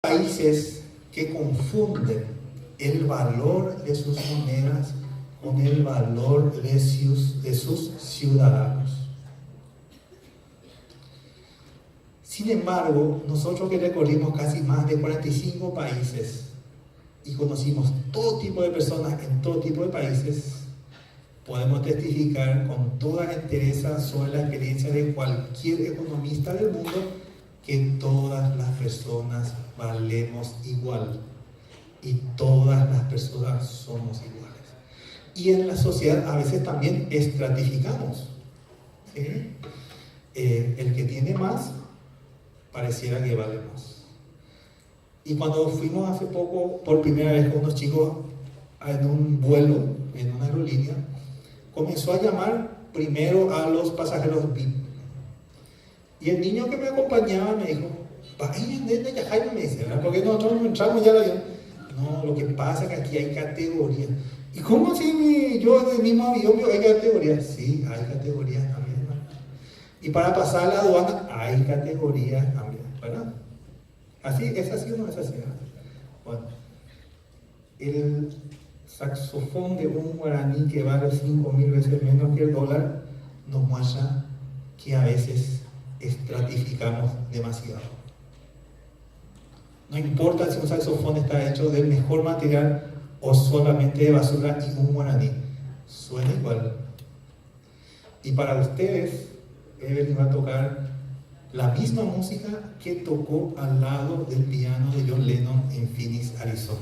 Países que confunden el valor de sus monedas con el valor de sus ciudadanos. Sin embargo, nosotros que recorrimos casi más de 45 países y conocimos todo tipo de personas en todo tipo de países, podemos testificar con toda entereza sobre la experiencia de cualquier economista del mundo que todas las personas valemos igual y todas las personas somos iguales. Y en la sociedad a veces también estratificamos, ¿sí? El que tiene más pareciera que vale más. Y cuando fuimos hace poco por primera vez con unos chicos en un vuelo, en una aerolínea, comenzó a llamar primero a los pasajeros VIP. Y el niño que me acompañaba me dijo, vayan desde Yajairo, me dice, ¿verdad? Porque nosotros no entramos ya al avión. No, lo que pasa es que aquí hay categorías. ¿Y cómo así yo en el mismo avión hay categorías? Sí, hay categorías también, ¿verdad? Y para pasar a la aduana hay categorías también, ¿verdad? Así, ¿es así o no es así? ¿Verdad? Bueno, el saxofón de un guaraní que vale 5.000 veces menos que el dólar nos muestra que a veces estratificamos demasiado. No importa si un saxofón está hecho del mejor material o solamente de basura y un guaraní, suena igual. Y para ustedes, Evelyn va a tocar la misma música que tocó al lado del piano de John Lennon en Phoenix, Arizona.